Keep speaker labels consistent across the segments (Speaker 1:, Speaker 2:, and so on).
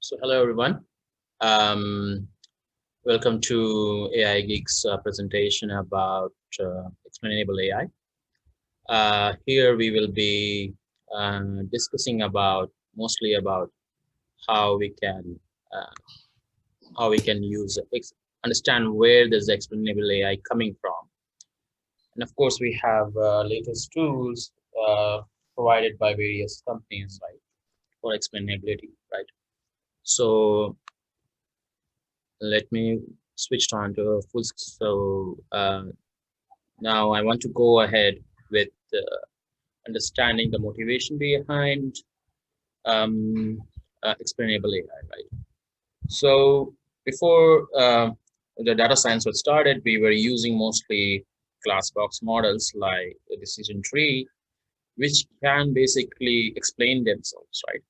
Speaker 1: So hello everyone. Um, Welcome to AI Geeks presentation about Explainable AI. Here we will be discussing about mostly about how we can uh, use understand where does the Explainable AI coming from, and of course we have latest tools provided by various companies like for explainability, right? So let me switch on to a full. Now I want to go ahead with understanding the motivation behind um, explainable AI, right? So before the data science was started, we were using mostly class box models like the decision tree, which can basically explain themselves, right?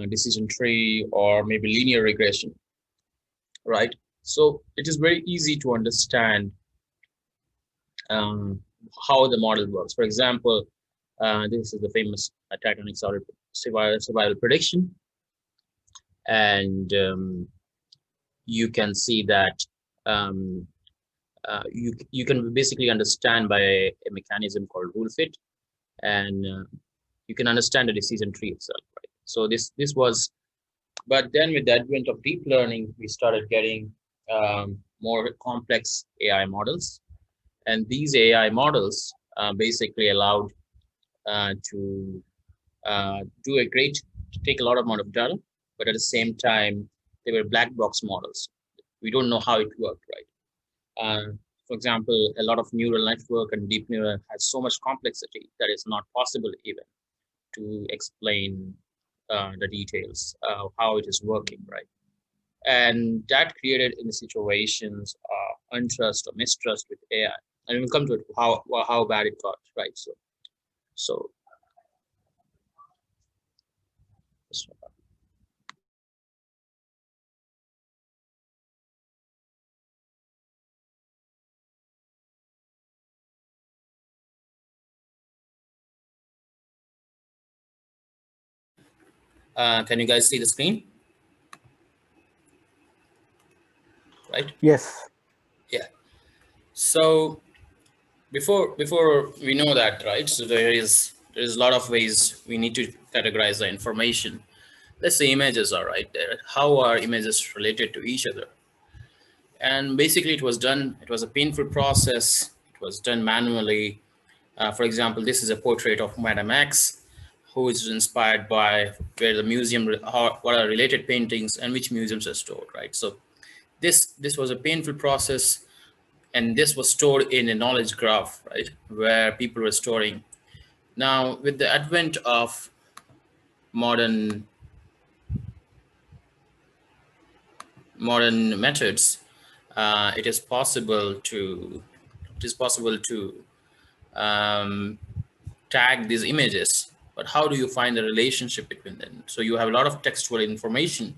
Speaker 1: Decision tree or maybe linear regression, right? So it is very easy to understand um, how the model works. For example, this is the famous titanic survival prediction, and you can see that um, you can basically understand by a mechanism called rule fit, and you can understand the decision tree itself, right? So this was, but then with the advent of deep learning, we started getting more complex AI models, and these AI models basically allowed to do a great, take a lot of amount of data, but at the same time, they were black box models. We don't know how it worked, right? For example, a lot of neural network and deep neural has so much complexity that it's not possible even to explain the details of how it is working, right? And that created in the situations of untrust or mistrust with AI. And we'll come to it how bad it got, right? So can you guys see the screen? Right?
Speaker 2: Yes.
Speaker 1: Yeah. So before we know that, right? So there's a lot of ways we need to categorize the information. Let's say images are right there. How are images related to each other? And basically, it was done. It was a painful process. It was done manually. For example, this is a portrait of Madame X, who is inspired by where the museum, what are related paintings and which museums are stored, right? So this was a painful process, and this was stored in a knowledge graph, right, where people were storing. Now, with the advent of modern methods, it is possible to um, tag these images. But how do you find the relationship between them? So you have a lot of textual information,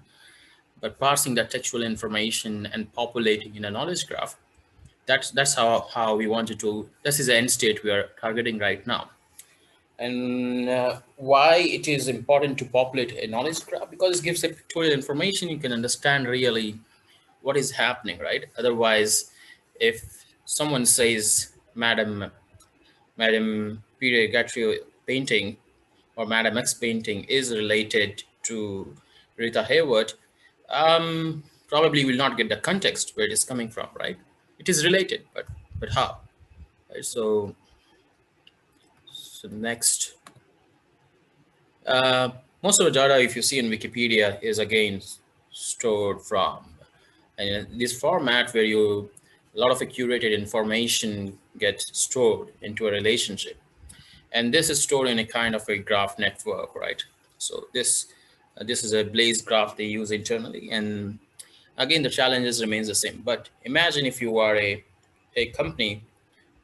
Speaker 1: but parsing that textual information and populating in a knowledge graph, that's how we wanted to. This is the end state we are targeting right now. And why it is important to populate a knowledge graph, because it gives a pictorial information. You can understand really what is happening, right? Otherwise, if someone says Madame Pierre Gatrio painting or Madame X painting is related to Rita Hayworth, probably will not get the context where it is coming from, right? It is related, but how? Right? So next, uh, most of the data, if you see in Wikipedia, is again stored from and this format where a lot of curated information gets stored into a relationship, and this is stored in a kind of a graph network, right? So this is a Blaze graph they use internally, and again the challenges remains the same. But imagine if you are a company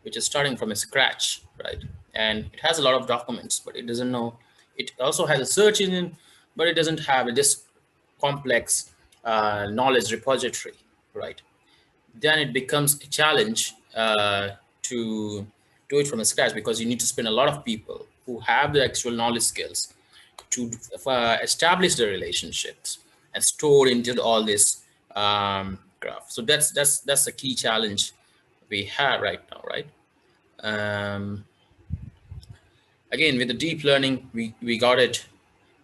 Speaker 1: which is starting from a scratch, right? And it has a lot of documents, but it doesn't know. It also has a search engine, but it doesn't have this complex knowledge repository, right? Then it becomes a challenge to do it from scratch, because you need to spend a lot of people who have the actual knowledge skills to establish the relationships and stored into all this graph. So that's the key challenge we have right now, right? Um, Again, with the deep learning, we got it.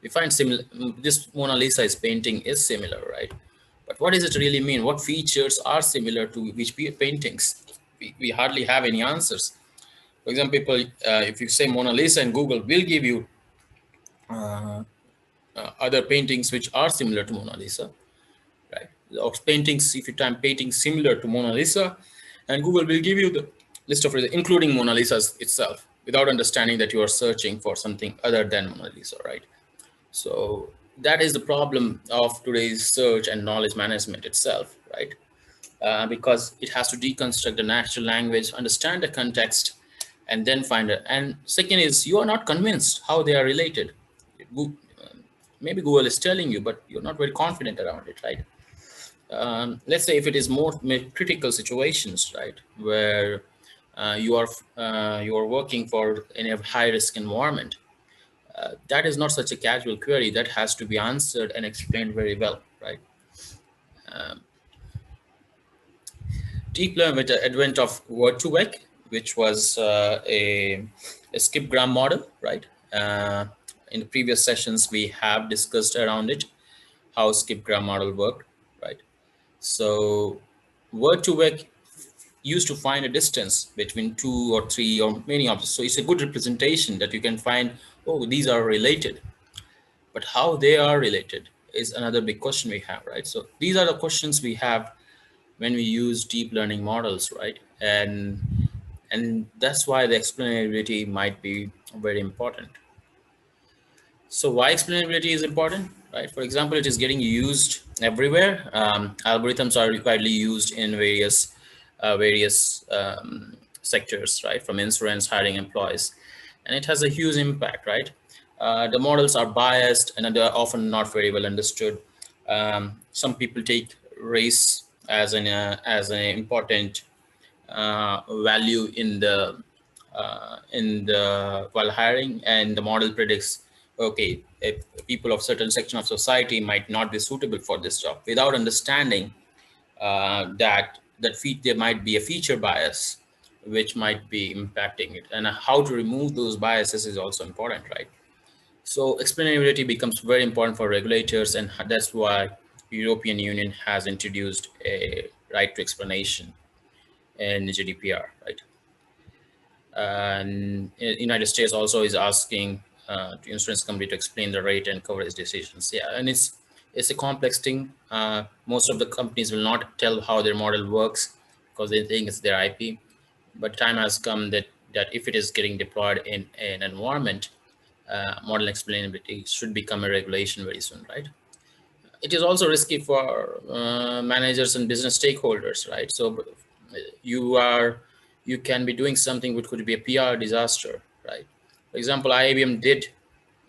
Speaker 1: We find similar. This Mona Lisa's painting is similar, right? But what does it really mean? What features are similar to which paintings? We hardly have any answers. For example, people, if you say Mona Lisa, and Google will give you other paintings which are similar to Mona Lisa, right? Or paintings, if you type paintings similar to Mona Lisa, and Google will give you the list of results, including Mona Lisa's itself, without understanding that you are searching for something other than Mona Lisa, right? So that is the problem of today's search and knowledge management itself, right? Because it has to deconstruct the natural language, understand the context, and then find it. And second is you are not convinced how they are related. Maybe Google is telling you, but you're not very confident around it, right? Let's say if it is more critical situations, right, where you are working for in a high risk environment, that is not such a casual query. That has to be answered and explained very well, right? Deep learning with the advent of word2vec, which was a skip gram model, right? In the previous sessions, we have discussed around it, how skip gram model worked, right? So word2vec used to find a distance between two or three or many objects. So it's a good representation that you can find, oh, these are related. But how they are related is another big question we have, right? So these are the questions we have when we use deep learning models, right? And that's why the explainability might be very important. So why explainability is important, right? For example, it is getting used everywhere. Algorithms are widely used in various sectors, right? From insurance, hiring employees, and it has a huge impact, right? The models are biased and they're often not very well understood. Some people take race as an important value in the while hiring, and the model predicts, okay, if people of certain section of society might not be suitable for this job, without understanding that there might be a feature bias which might be impacting it, and how to remove those biases is also important, right? So explainability becomes very important for regulators, and that's why European Union has introduced a right to explanation in GDPR, right? And United States also is asking the insurance company to explain the rate and coverage decisions. Yeah, and it's a complex thing. Most of the companies will not tell how their model works because they think it's their IP. But time has come that if it is getting deployed in an environment, model explainability should become a regulation very soon, right? It is also risky for managers and business stakeholders, right? So you can be doing something which could be a PR disaster, right? For example, IBM did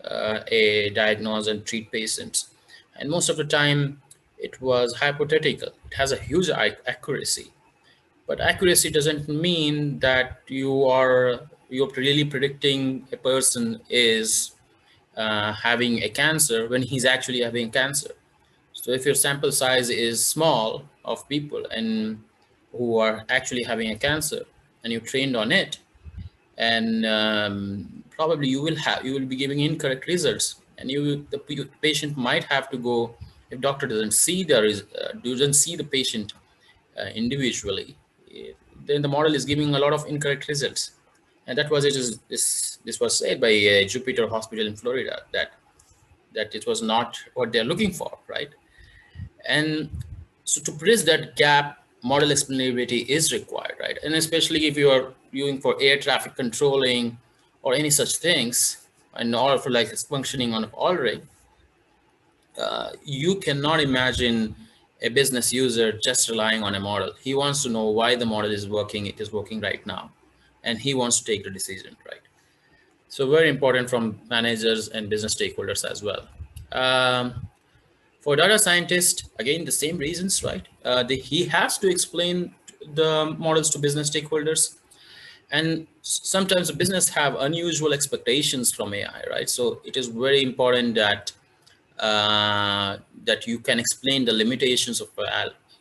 Speaker 1: a diagnose and treat patients, and most of the time it was hypothetical. It has a huge accuracy, but accuracy doesn't mean that you're really predicting a person is having a cancer when he's actually having cancer. So if your sample size is small of people and who are actually having a cancer, and you trained on it, and probably you will be giving incorrect results, and the patient might have to go, if doctor doesn't see the patient individually, then the model is giving a lot of incorrect results. And that was it is this was said by Jupiter Hospital in Florida, that it was not what they're looking for, right? And so to bridge that gap, model explainability is required, right? And especially if you are using for air traffic controlling or any such things, and all for like functioning on all rig, you cannot imagine a business user just relying on a model. He wants to know why the model is working. It is working right now, and he wants to take the decision, right? So very important from managers and business stakeholders as well. For data scientist, again, the same reasons, right? He has to explain the models to business stakeholders. And sometimes the business have unusual expectations from AI, right? So it is very important that that you can explain the limitations of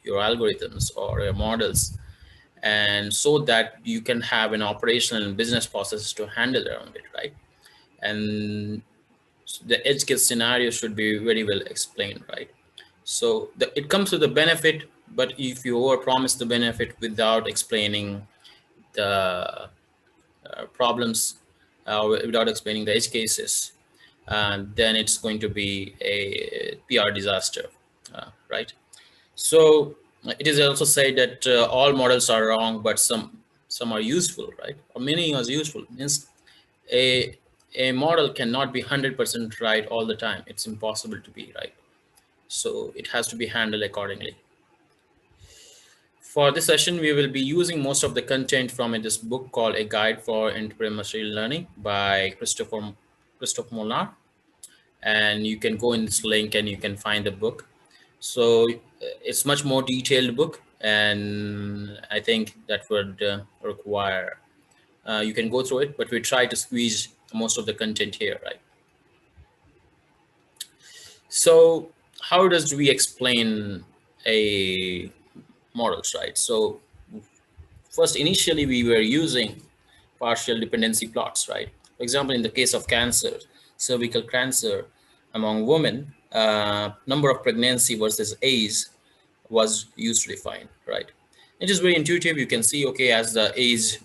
Speaker 1: your algorithms or your models, and so that you can have an operational and business process to handle around it, right? And the edge case scenario should be very well explained, right? So it comes with a benefit, but if you overpromise the benefit without explaining the problems, without explaining the edge cases, then it's going to be a PR disaster, right? So it is also said that all models are wrong, but some are useful, right? Or many are useful. Means a a model cannot be 100% right all the time. It's impossible to be right. So it has to be handled accordingly. For this session, we will be using most of the content from this book called A Guide for Entrepreneurial Machine Learning by Christopher Molnar. And you can go in this link and you can find the book. So it's much more detailed book, and I think that would require, you can go through it, but we try to squeeze most of the content here, right? So how does we explain a models, right? So first, initially we were using partial dependency plots, right? For example, in the case of cancer, cervical cancer among women, number of pregnancy versus age was used to define, right? It is very intuitive. You can see, okay, as the age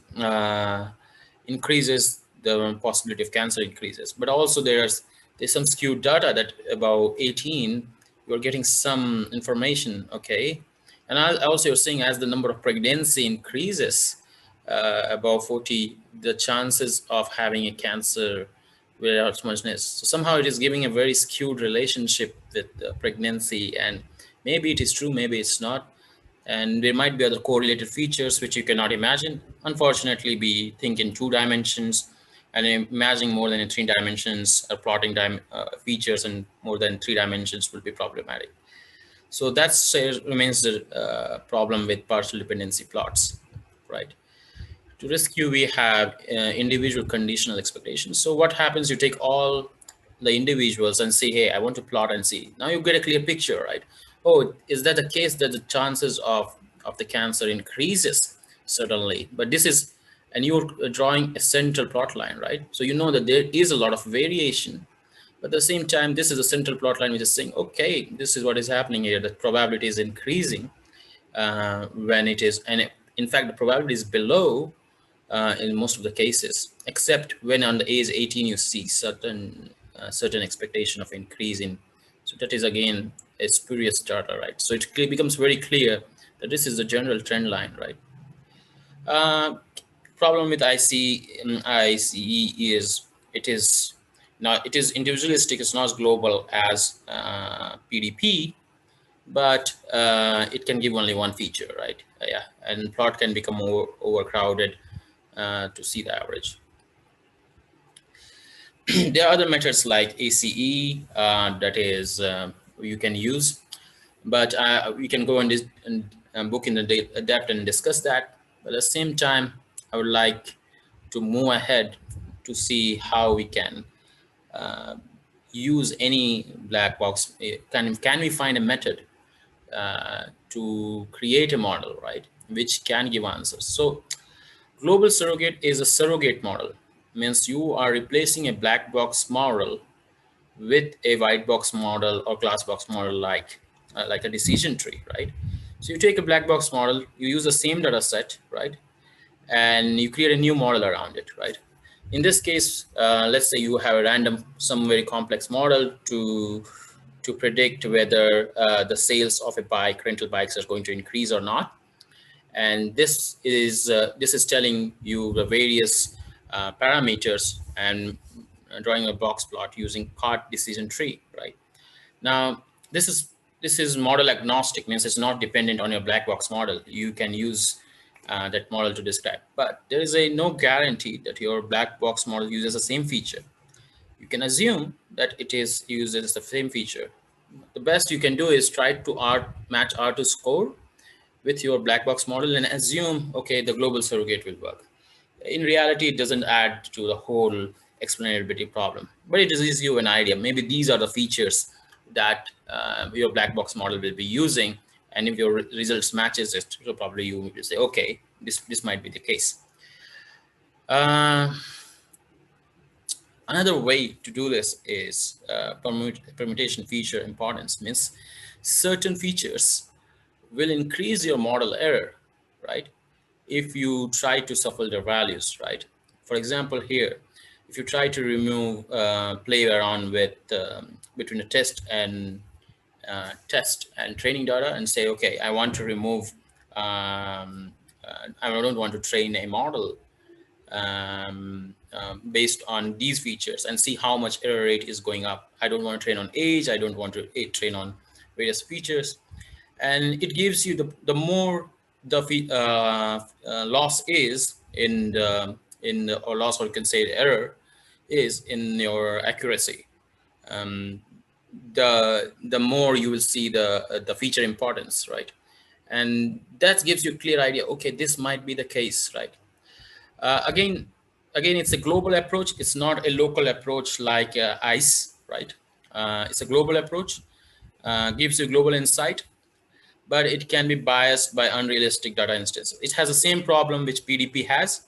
Speaker 1: increases, the possibility of cancer increases. But also there's some skewed data that about 18, you're getting some information, okay? And also you're seeing as the number of pregnancy increases, above 40, the chances of having a cancer without smugness. So somehow it is giving a very skewed relationship with pregnancy, and maybe it is true, maybe it's not. And there might be other correlated features which you cannot imagine. Unfortunately, we think in 2 dimensions, and imagining more than in 3 dimensions, plotting features in more than 3 dimensions will be problematic. So that remains the problem with partial dependency plots, right? To rescue, we have individual conditional expectations. So what happens, you take all the individuals and say, hey, I want to plot and see. Now you get a clear picture, right? Oh, is that the case that the chances of the cancer increases? Certainly. But this is, and you're drawing a central plot line, right? So you know that there is a lot of variation. But at the same time, this is a central plot line which is saying, okay, this is what is happening here. The probability is increasing when it is, and in fact, the probability is below in most of the cases, except when on the age 18 you see certain expectation of increase in. So that is again a spurious data, right? So it becomes very clear that this is the general trend line, right? Problem with ICE is it is individualistic. It's not as global as PDP, but it can give only one feature, right? Yeah, and plot can become more overcrowded to see the average. There are other methods like ACE that is you can use, but we can go and book in the depth and discuss that. But at the same time, I would like to move ahead to see how we can use any black box. Can we find a method to create a model, right, which can give answers? So global surrogate is a surrogate model. Means you are replacing a black box model with a white box model or glass box model, like a decision tree, right? So you take a black box model, you use the same data set, right, and you create a new model around it, right? In this case, let's say you have a random, some very complex model to predict whether the sales of a bike, rental bikes, are going to increase or not. And this is telling you the various parameters and drawing a box plot using part decision tree, right? Now this is model agnostic, means it's not dependent on your black box model. You can use that model to describe, but there is no guarantee that your black box model uses the same feature. You can assume that it is uses the same feature. The best you can do is try to match R2 score with your black box model and assume, okay, the global surrogate will work. In reality, it doesn't add to the whole explainability problem, but it gives you an idea. Maybe these are the features that your black box model will be using. And if your results matches it, so probably you will say, okay, this might be the case. Uh, Another way to do this is permutation feature importance. Means certain features will increase your model error, right? If you try to shuffle their values, right? For example, here, if you try to remove, play around with between a test and training data and say, okay, I want to remove, I don't want to train a model based on these features and see how much error rate is going up. I don't want to train on age. I don't want to train on various features. And it gives you the more the loss is or loss, or you can say error is in your accuracy. Um, the more you will see the feature importance, right? And that gives you a clear idea. Okay, this might be the case, right? Again, it's a global approach. It's not a local approach like ICE, right? It's a global approach, gives you global insight, but it can be biased by unrealistic data instances. It has the same problem which PDP has.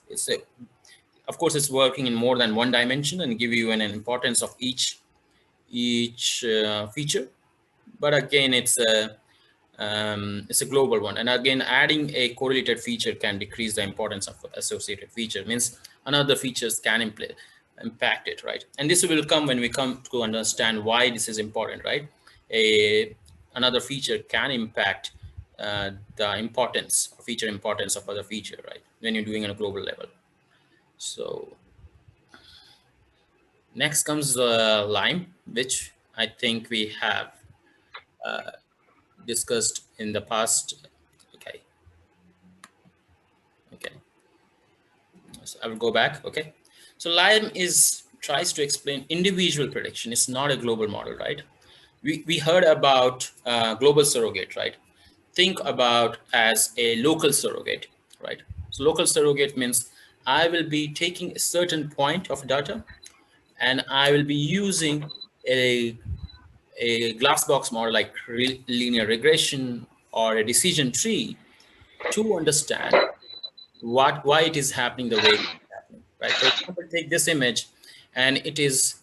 Speaker 1: Of course, it's working in more than one dimension and give you an importance of each feature. But again, it's a global one. And again, adding a correlated feature can decrease the importance of associated feature. Means another features can impact it, right? And this will come when we come to understand why this is important, right? Another feature can impact the importance or feature importance of other feature, right? When you're doing on a global level. So next comes Lime, which I think we have discussed in the past. Okay. Okay. So I will go back. Okay. So Lime is tries to explain individual prediction. It's not a global model, right? We heard about global surrogate, right? Think about as a local surrogate, right? So local surrogate means I will be taking a certain point of data and I will be using a glass box model like linear regression or a decision tree to understand why it is happening the way it is happening, right? For example, take this image and it is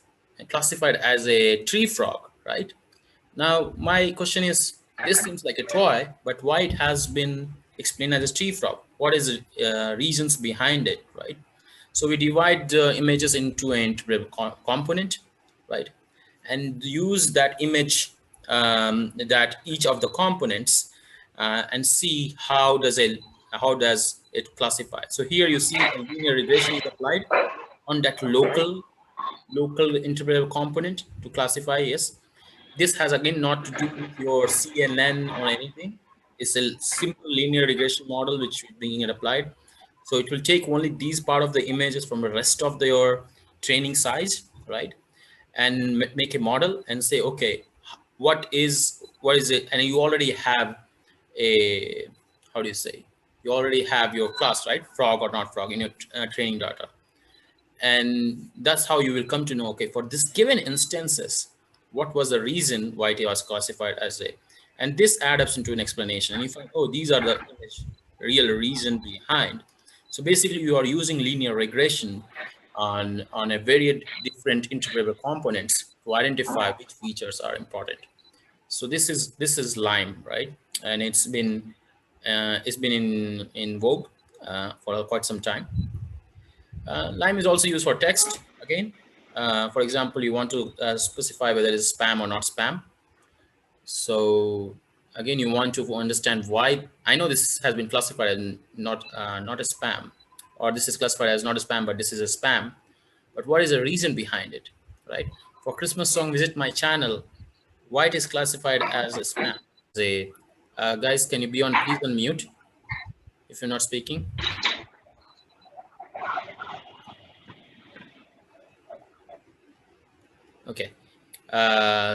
Speaker 1: classified as a tree frog, right? Now my question is, this seems like a toy, but why it has been explained as a tree frog? What is the reasons behind it, right? So we divide the images into an interpretive component, right? And use that image, that each of the components, and see how does it classify. So here you see a linear regression is applied on that local interpretive component to classify. Yes, this has again not to do with your CNN or anything. It's a simple linear regression model which is being applied. So it will take only these part of the images from the rest of your training size, right? And make a model and say, okay, what is it? And you already have a, how do you say? You already have your class, right? Frog or not frog in your training data. And that's how you will come to know, okay, for this given instances, what was the reason why it was classified as a, and this adds up into an explanation. And you find, oh, these are the real reason behind. So basically you are using linear regression on a very different interpretable components to identify which features are important. So this is Lime, right? And it's been in vogue for quite some time. Lime is also used for text again. For example, you want to specify whether it's spam or not spam. So again, you want to understand why. I know this has been classified as not a spam, or this is classified as not a spam, but this is a spam. But what is the reason behind it, right? For Christmas song, visit my channel. Why it is classified as a spam? Guys, can you be on please unmute if you're not speaking? Okay.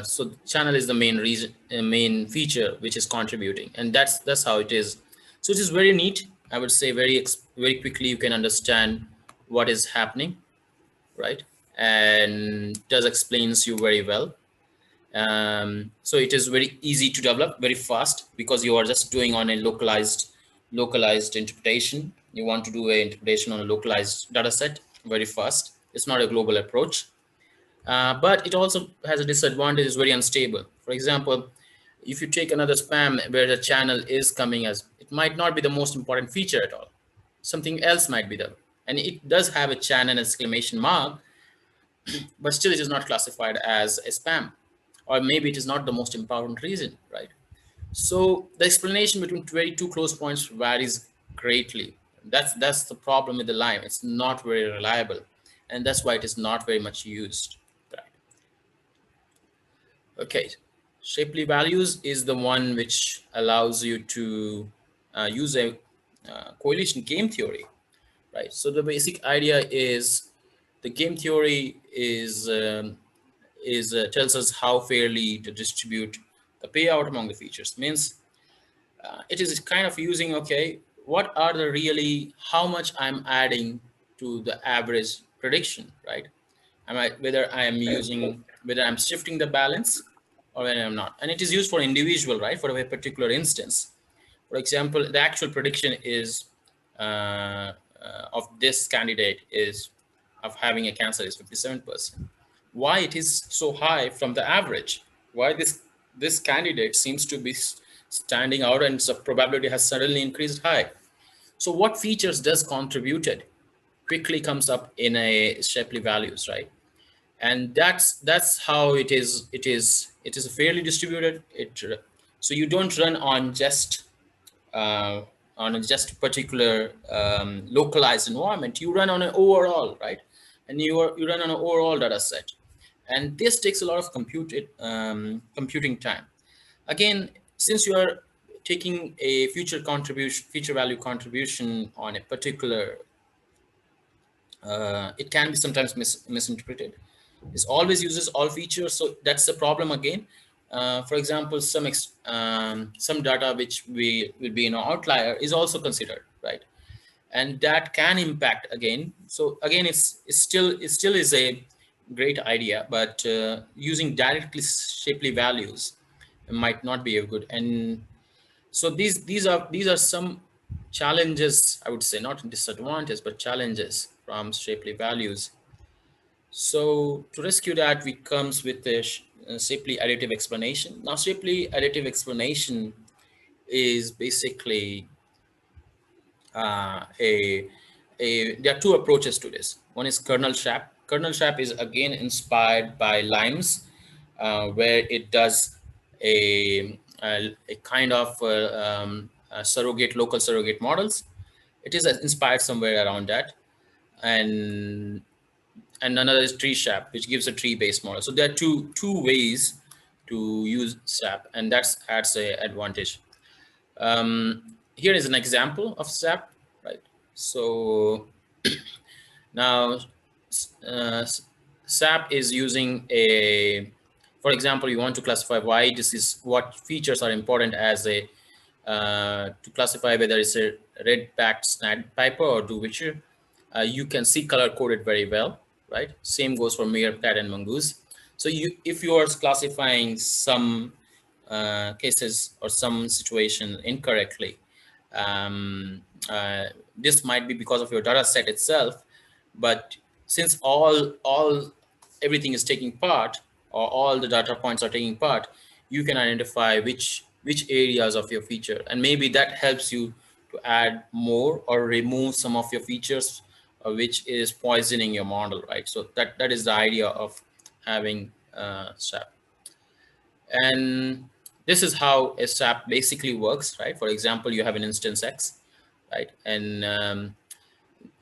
Speaker 1: So the channel is the main reason, main feature which is contributing, and that's how it is. So it is very neat. I would say very quickly you can understand what is happening, right? And does explains you very well. So it is very easy to develop, very fast, because you are just doing on a localized interpretation. You want to do a interpretation on a localized data set very fast. It's not a global approach. But it also has a disadvantage, it's very unstable. For example, if you take another spam where the channel is coming as, it might not be the most important feature at all. Something else might be there. And it does have a channel exclamation mark, but still it is not classified as a spam. Or maybe it is not the most important reason, right? So the explanation between very two close points varies greatly. That's the problem with the line. It's not very reliable, and that's why it is not very much used. Right. Okay, shapely values is the one which allows you to use a correlation game theory, right? So the basic idea is the game theory is tells us how fairly to distribute the payout among the features. Means it is kind of using, okay, what are the really, how much I'm adding to the average prediction, right? Am I, whether I am using, whether I'm shifting the balance or whether I'm not. And it is used for individual, right? For a particular instance. For example, the actual prediction is of this candidate is of having a cancer is 57%. Why it is so high from the average? Why this candidate seems to be standing out and so probability has suddenly increased high? So what features does contributed quickly comes up in a Shapley values, right? And that's how it is fairly distributed. So you don't run uh, on a just particular localized environment. You run on an overall, right? And you run on an overall data set, and this takes a lot of computing time. Again, since you are taking a future value contribution on a particular, it can be sometimes misinterpreted. It always uses all features, so that's the problem again. For example, some data which we will be an outlier is also considered, right? And that can impact again. So again, it still is a great idea, but using directly shapely values might not be a good. And so these are some challenges, I would say, not disadvantages, but challenges from shapely values. So to rescue that, we comes with a Shapley additive explanation. Now, Shapley additive explanation is basically a there are two approaches to this. One is kernel trap. Kernel trap is again inspired by Limes, where it does a kind of local surrogate models. It is inspired somewhere around that, and another is tree SAP, which gives a tree-based model. So there are two ways to use SAP, and that adds a advantage. Here is an example of SAP, right? So now SAP is using a, for example, you want to classify why this is, what features are important as a to classify whether it's a red-backed sandpiper or duvitcher. You can see color coded very well, right? Same goes for meerkat and mongoose. So if you are classifying some cases or some situation incorrectly, um, uh, this might be because of your data set itself, but since all everything is taking part, or all the data points are taking part, you can identify which areas of your feature, and maybe that helps you to add more or remove some of your features which is poisoning your model, right? So that is the idea of having SAP. And this is how a SAP basically works, right? For example, you have an instance X, right? And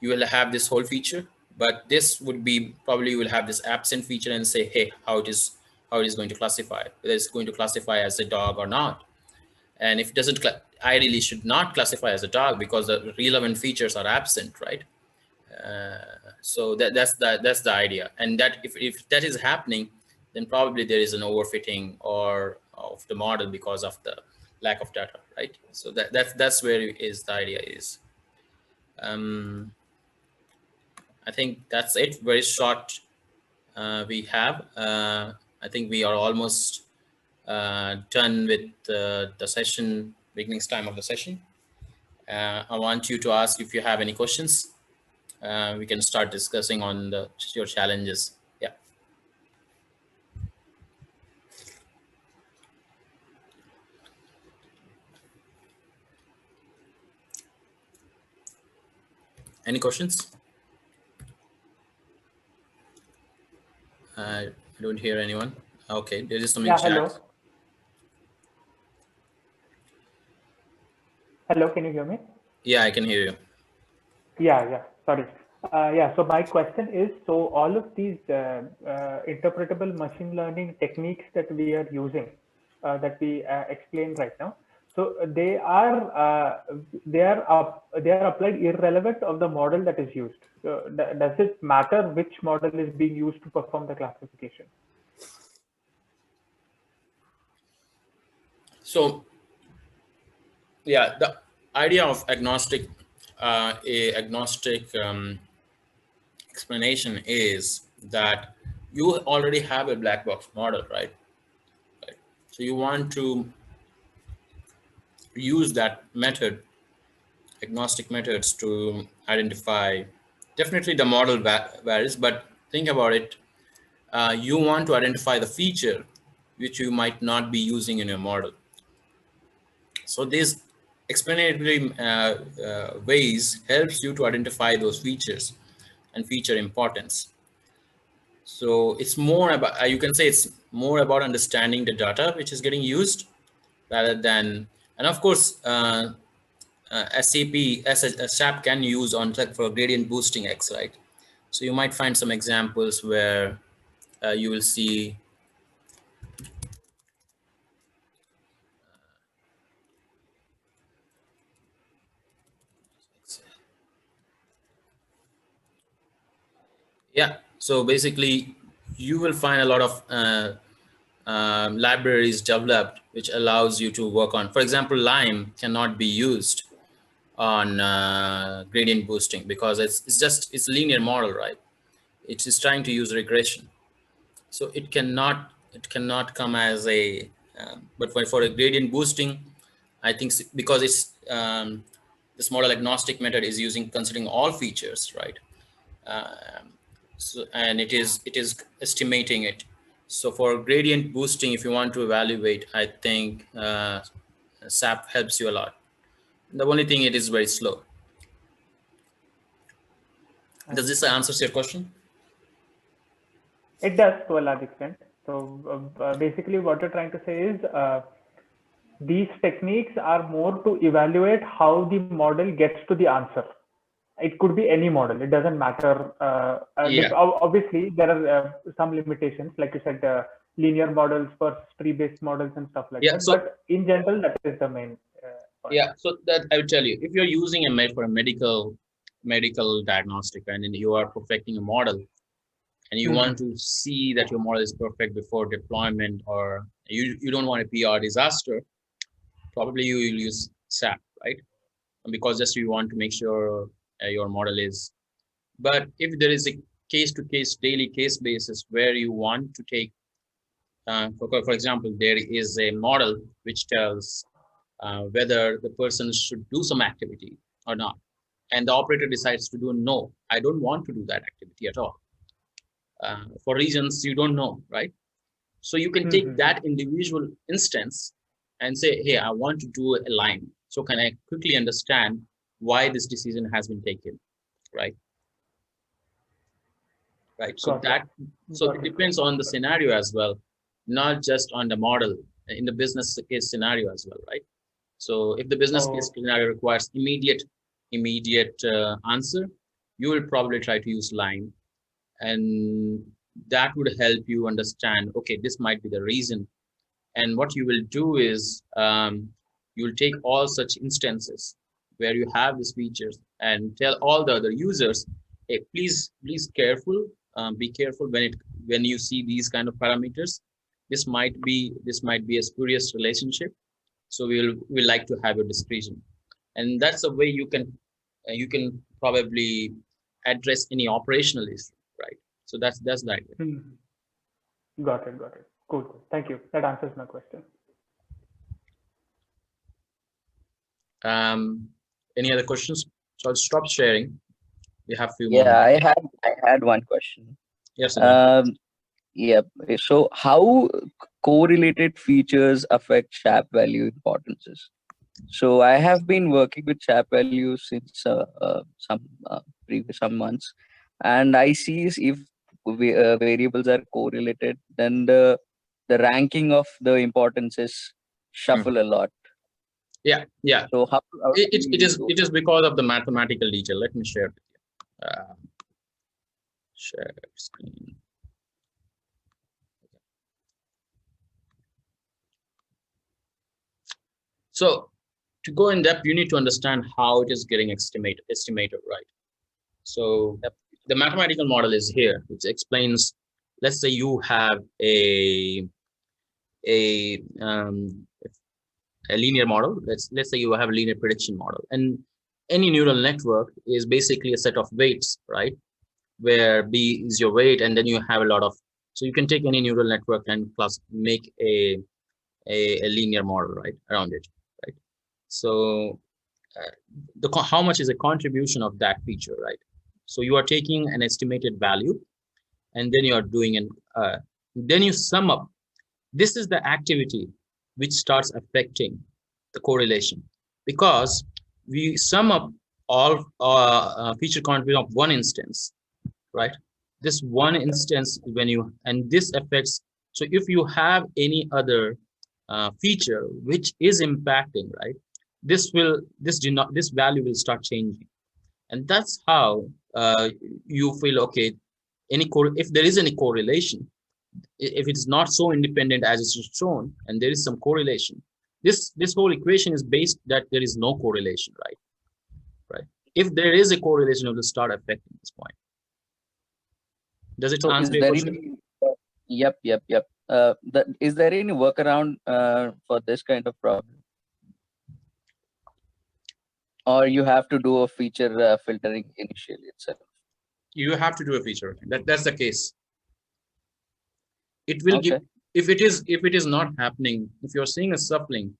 Speaker 1: you will have this whole feature, but this would be probably, you will have this absent feature and say, hey, how it is going to classify, whether it's going to classify as a dog or not. And if it doesn't, ideally should not classify as a dog because the relevant features are absent, right? So that's the idea. And that if that is happening, then probably there is an overfitting or of the model because of the lack of data, right? So that's where is the idea is. um I think that's it, very short we have. I think we are almost done with the session, beginning's time of the session. I want you to ask if you have any questions. We can start discussing on your challenges. Yeah. Any questions? I don't hear anyone. Okay, there is some in
Speaker 2: Yeah,
Speaker 1: chat.
Speaker 2: hello. Hello, can you hear me?
Speaker 1: Yeah, I can hear you.
Speaker 2: Yeah. Sorry. Yeah, so my question is, so all of these interpretable machine learning techniques that we are using, that we explained right now, so they are applied irrelevant of the model that is used. So does it matter which model is being used to perform the classification?
Speaker 1: So yeah, the idea of a agnostic explanation is that you already have a black box model, right? Right. So you want to use that method, agnostic methods, to identify. Definitely, the model varies, but think about it. You want to identify the feature which you might not be using in your model. So these explanatory ways helps you to identify those features and feature importance. So it's more about, you can say it's more about understanding the data which is getting used rather than, and of course, SAP can use on like for gradient boosting X, right? So you might find some examples where you will see, yeah. So basically, you will find a lot of libraries developed which allows you to work on. For example, Lime cannot be used on gradient boosting because it's a linear model, right? It is trying to use regression, so it cannot come as a. But for a gradient boosting, I think because it's this model agnostic method is using considering all features, right? So, and it is estimating it. So for gradient boosting, if you want to evaluate, I think SAP helps you a lot. The only thing, it is very slow.
Speaker 2: I
Speaker 1: Does this
Speaker 2: see.
Speaker 1: answer your question?
Speaker 2: It does to a large extent. So basically, what you're trying to say is these techniques are more to evaluate how the model gets to the answer. It could be any model. It doesn't matter.
Speaker 1: Yeah,
Speaker 2: Obviously, there are some limitations, like you said, linear models versus tree-based models and stuff like
Speaker 1: yeah.
Speaker 2: that.
Speaker 1: So
Speaker 2: But in general, that is the main point.
Speaker 1: yeah, so that I would tell you, if you're using for a medical diagnostic, and then you are perfecting a model, and you want
Speaker 2: Hmm.
Speaker 1: to see that your model is perfect before deployment, or you don't want a PR disaster, probably you will use SAP, right? Because just you want to make sure your model is. But if there is a case to case, daily case basis where you want to take, for example, there is a model which tells whether the person should do some activity or not, and the operator decides to do no, I don't want to do that activity at all, for reasons you don't know, right? So you can take
Speaker 2: Hmm.
Speaker 1: that individual instance and say, hey, I want to do a line. So can I quickly understand why this decision has been taken, right? Right. So
Speaker 2: Got it.
Speaker 1: it
Speaker 2: Got it.
Speaker 1: depends on the scenario as well, not just on the model, in the business case scenario as well, right? So if the business case
Speaker 2: Oh,
Speaker 1: scenario requires immediate answer, you will probably try to use line, and that would help you understand, okay, this might be the reason. And what you will do is, you will take all such instances where you have these features and tell all the other users, hey, be careful when you see these kind of parameters. This might be a spurious relationship, so we like to have a discretion. And that's a way you can probably address any operational issue, right? So that's the idea.
Speaker 2: hmm. Got it. Got it. Cool. Thank you. That answers my question.
Speaker 1: Any other questions? So I'll stop sharing. We have few more
Speaker 3: Yeah,
Speaker 1: minutes.
Speaker 3: I had one question.
Speaker 1: Yes, Sunil.
Speaker 3: Um, yeah. So how correlated features affect SHAP value importances? So I have been working with SHAP values since some months, and I see if variables are correlated, then the ranking of the importances
Speaker 1: Mhm.
Speaker 3: shuffle a lot.
Speaker 1: Yeah, yeah.
Speaker 3: So how do we do?
Speaker 1: It is because of the mathematical detail. Let me share it with you. Share screen. So to go in depth, you need to understand how it is getting estimated, right? So
Speaker 3: Yep.
Speaker 1: the mathematical model is here, which explains. Let's say you have a um, a linear model. Let's say you have a linear prediction model, and any neural network is basically a set of weights, right? Where B is your weight, and then you have a lot of. So you can take any neural network and plus make a linear model, right, around it, right? So how much is a contribution of that feature, right? So you are taking an estimated value, and then you are doing an then you sum up. This is the activity which starts affecting the correlation, because we sum up all feature contribution of one instance, right? This one instance, when you, and this affects. So if you have any other feature which is impacting, right, this value will start changing. And that's how you feel, okay, if there is any correlation, if it's not so independent as it's shown, and there is some correlation, this whole equation is based that there is no correlation, right? If there is a correlation, it will start affecting this point. Does it
Speaker 3: So
Speaker 1: answer
Speaker 3: is
Speaker 1: your
Speaker 3: there
Speaker 1: question?
Speaker 3: any? Yep. Is there any workaround for this kind of problem, or you have to do a feature filtering initially itself?
Speaker 1: You have to do a feature. That's the case. It will give,
Speaker 3: Okay.
Speaker 1: if it is not happening, if you're seeing a shuffling,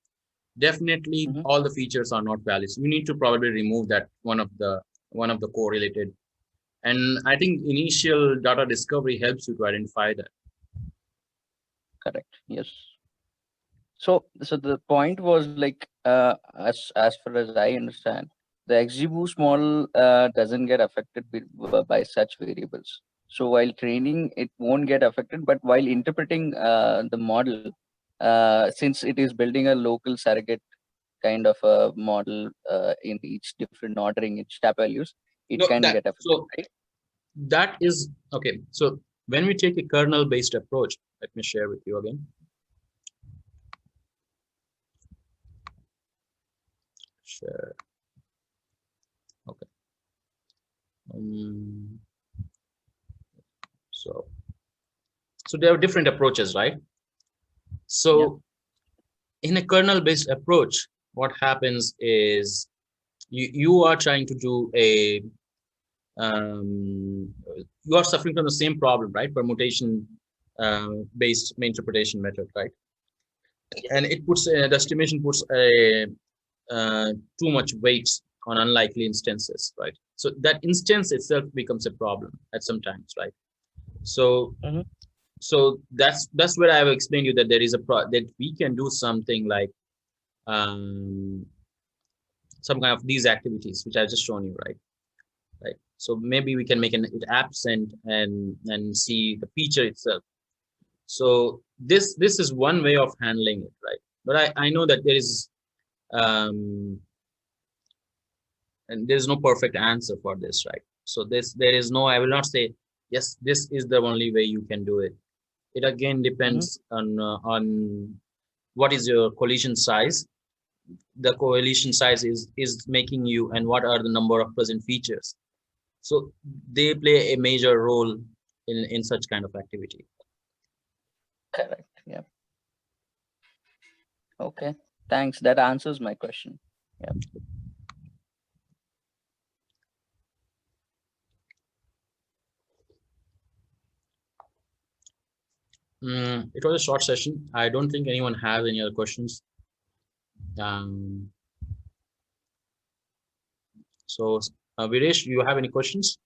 Speaker 1: definitely
Speaker 3: Mm-hmm.
Speaker 1: all the features are not valid. So you need to probably remove that one of the correlated. And I think initial data discovery helps you to identify that.
Speaker 3: Correct. Yes. So the point was like, as far as I understand, the XGBoost model doesn't get affected by such variables. So while training, it won't get affected, but while interpreting the model, since it is building a local surrogate kind of a model in each different ordering, each step values, it
Speaker 1: No,
Speaker 3: can
Speaker 1: that
Speaker 3: get affected,
Speaker 1: so
Speaker 3: right?
Speaker 1: that is okay. So when we take a kernel based approach, let me share with you again. Share. Okay. Um, so there are different approaches, right?
Speaker 3: Yeah.
Speaker 1: So in a kernel based approach, what happens is you are trying to do a you are suffering from the same problem, right? Permutation based interpretation method, right? And it puts the estimation puts a too much weight on unlikely instances, right? So that instance itself becomes a problem at some times, right? So
Speaker 3: Mm-hmm.
Speaker 1: that's where I have explained you that there is that we can do something like um, some kind of these activities which I've just shown you, right? So maybe we can make it absent and see the feature itself. So this is one way of handling it, right? But I know that there is um, and there is no perfect answer for this, right? So there is no, I will not say yes, this is the only way you can do it. It again
Speaker 3: Mm-hmm.
Speaker 1: depends on what is your collision size. The coalition size is making you, and what are the number of present features. So they play a major role in such kind of activity.
Speaker 3: Correct. Yeah. Okay. Thanks. That answers my question. Yeah.
Speaker 1: It was a short session. I don't think anyone has any other questions. Um, so, Videsh, do you have any questions?